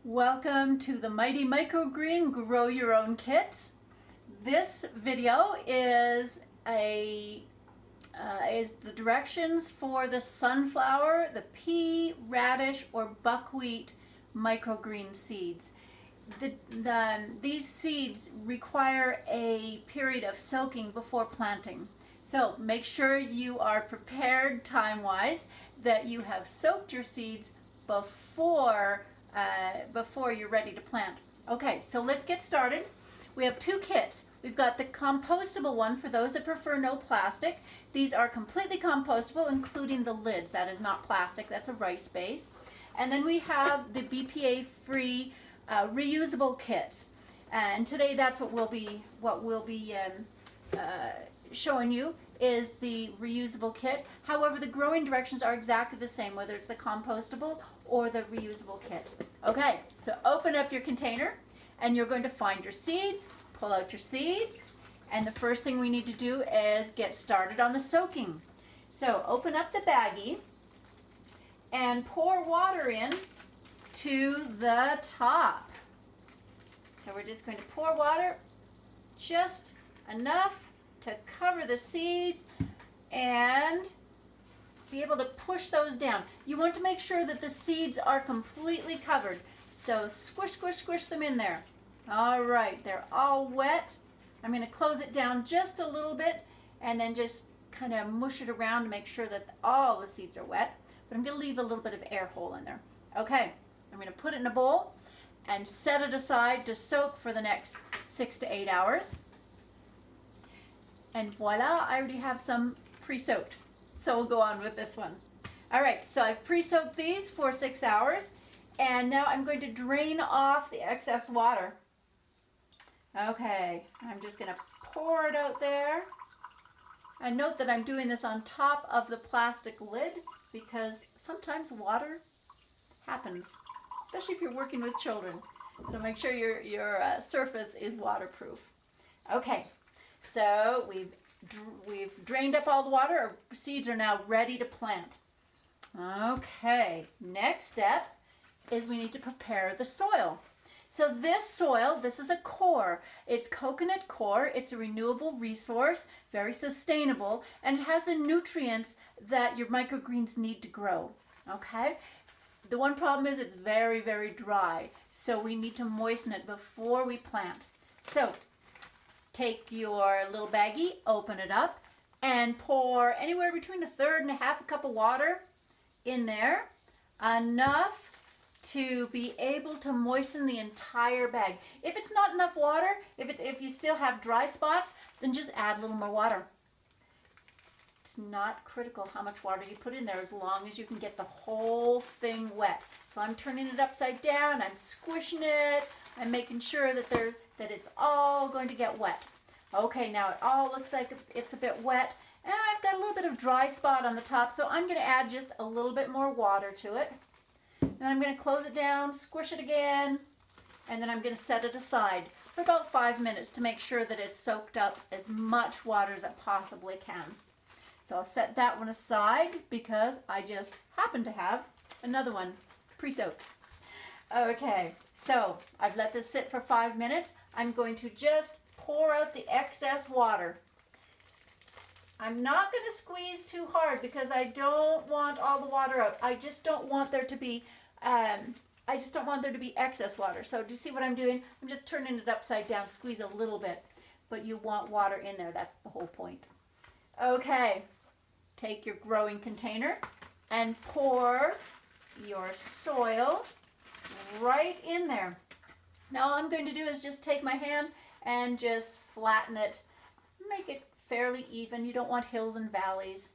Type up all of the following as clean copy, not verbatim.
Welcome to the Mighty Microgreen Grow Your Own Kits. This video is the directions for the sunflower, the pea, radish, or buckwheat microgreen seeds. These seeds require a period of soaking before planting. So make sure you are prepared time-wise, that you have soaked your seeds before you're ready to plant. Okay, so let's get started. We have two kits. We've got the compostable one for those that prefer no plastic. These are completely compostable, including the lids. That is not plastic, that's a rice base. And then we have the BPA-free reusable kits. And today that's what we'll be showing you is the reusable kit. However, the growing directions are exactly the same, whether it's the compostable or the reusable kit. Okay, so open up your container and you're going to find your seeds, pull out your seeds, and the first thing we need to do is get started on the soaking. So open up the baggie and pour water in to the top. So we're just going to pour water, just enough to cover the seeds and be able to push those down. You want to make sure that the seeds are completely covered. So squish, squish, squish them in there. All right, they're all wet. I'm going to close it down just a little bit and then just kind of mush it around to make sure that all the seeds are wet. But I'm going to leave a little bit of air hole in there. Okay, I'm going to put it in a bowl and set it aside to soak for the next 6 to 8 hours. And voila, I already have some pre-soaked. So we'll go on with this one. All right, so I've pre-soaked these for 6 hours, and now I'm going to drain off the excess water. Okay, I'm just gonna pour it out there. And note that I'm doing this on top of the plastic lid because sometimes water happens, especially if you're working with children. So make sure your surface is waterproof. Okay. So we've drained up all the water. Our seeds are now ready to plant. Okay, next step is we need to prepare the soil. So this soil, this is a core. It's coconut core. It's a renewable resource, very sustainable, and it has the nutrients that your microgreens need to grow. Okay? The one problem is it's very, very dry. So we need to moisten it before we plant. So take your little baggie, open it up, and pour anywhere between a third and a half a cup of water in there, enough to be able to moisten the entire bag. If it's not enough water, if you still have dry spots, then just add a little more water. It's not critical how much water you put in there as long as you can get the whole thing wet. So I'm turning it upside down, I'm squishing it, I'm making sure that it's all going to get wet. Okay, now it all looks like it's a bit wet, and I've got a little bit of dry spot on the top, so I'm going to add just a little bit more water to it. And I'm going to close it down, squish it again, and then I'm going to set it aside for about 5 minutes to make sure that it's soaked up as much water as it possibly can. So I'll set that one aside because I just happen to have another one pre-soaked. Okay, so I've let this sit for 5 minutes. I'm going to just pour out the excess water. I'm not going to squeeze too hard because I don't want all the water out. I just don't want there to be excess water. So do you see what I'm doing? I'm just turning it upside down, squeeze a little bit, but you want water in there. That's the whole point. Okay, take your growing container and pour your soil right in there. Now all I'm going to do is just take my hand and just flatten it, make it fairly even. You don't want hills and valleys.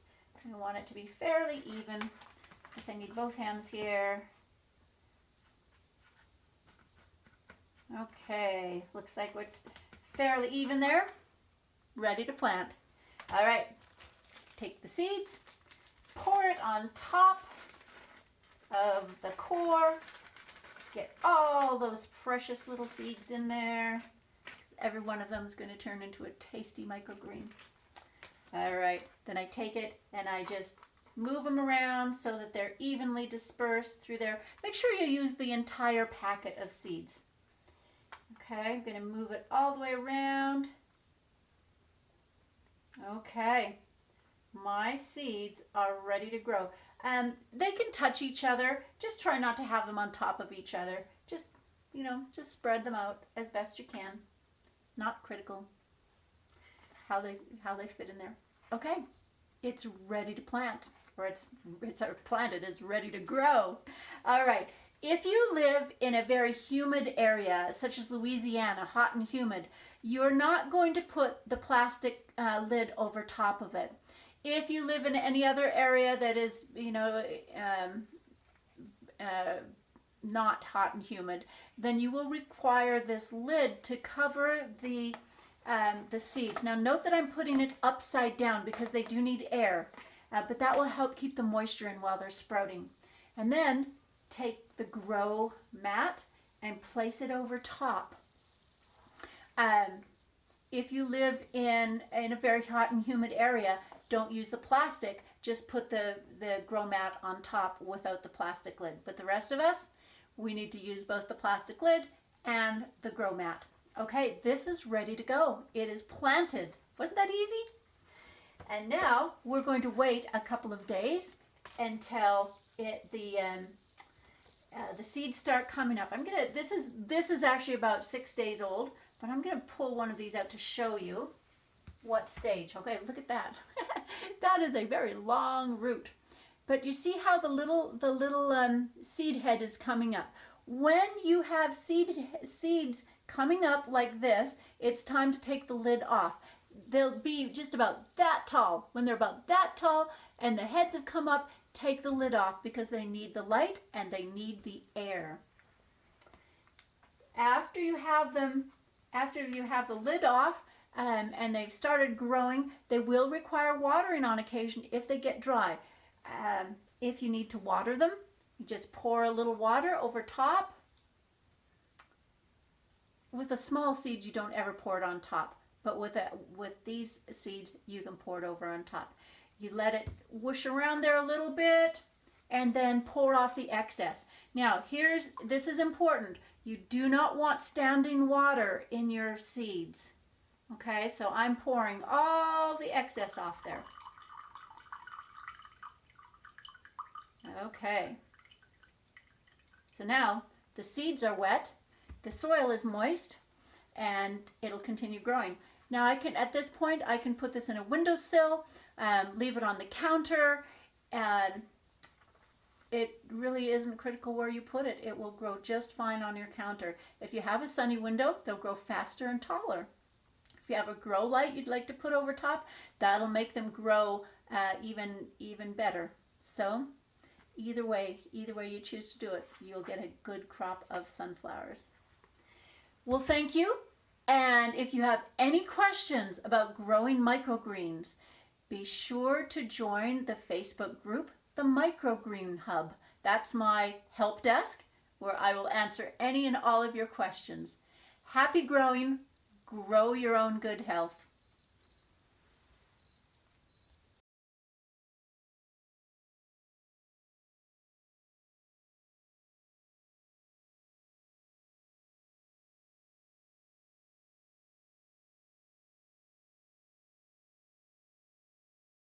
You want it to be fairly even. I guess I need both hands here. Okay, looks like it's fairly even there. Ready to plant. All right, take the seeds, pour it on top of the core. Get all those precious little seeds in there. Every one of them is going to turn into a tasty microgreen. All right, then I take it and I just Move them around so that they're evenly dispersed through there. Make sure you use the entire packet of seeds. Okay, I'm going to move it all the way around. Okay, my seeds are ready to grow. They can touch each other. Just try not to have them on top of each other. Just, just spread them out as best you can. Not critical how they fit in there. Okay, it's ready to plant, or it's planted. It's ready to grow. All right. If you live in a very humid area, such as Louisiana, hot and humid, you're not going to put the plastic lid over top of it. If you live in any other area that is, not hot and humid, then you will require this lid to cover the seeds. Now note that I'm putting it upside down because they do need air, but that will help keep the moisture in while they're sprouting. And then take the grow mat and place it over top. If you live in a very hot and humid area, don't use the plastic. Just put the grow mat on top without the plastic lid. But the rest of us, we need to use both the plastic lid and the grow mat. Okay, this is ready to go. It is planted. Wasn't that easy? And now we're going to wait a couple of days until the seeds start coming up. This is actually about 6 days old, but I'm gonna pull one of these out to show you what stage. Okay, look at that. That is a very long root. But you see how the little seed head is coming up. When you have seeds coming up like this, it's time to take the lid off. They'll be just about that tall. When they're about that tall and the heads have come up, take the lid off because they need the light and they need the air. After you have the lid off and they've started growing, they will require watering on occasion if they get dry. If you need to water them, you just pour a little water over top. With a small seed, you don't ever pour it on top, but with these seeds, you can pour it over on top. You let it whoosh around there a little bit and then pour off the excess. Now, this is important. You do not want standing water in your seeds. Okay, so I'm pouring all the excess off there. Okay. So now the seeds are wet, the soil is moist, and it'll continue growing. Now at this point, I can put this in a windowsill, leave it on the counter, and it really isn't critical where you put it. It will grow just fine on your counter. If you have a sunny window, they'll grow faster and taller. If you have a grow light you'd like to put over top, that'll make them grow even better. So either way you choose to do it, you'll get a good crop of sunflowers. Well, thank you. And if you have any questions about growing microgreens, be sure to join the Facebook group, the Microgreen Hub. That's my help desk where I will answer any and all of your questions. Happy growing. Grow your own good health.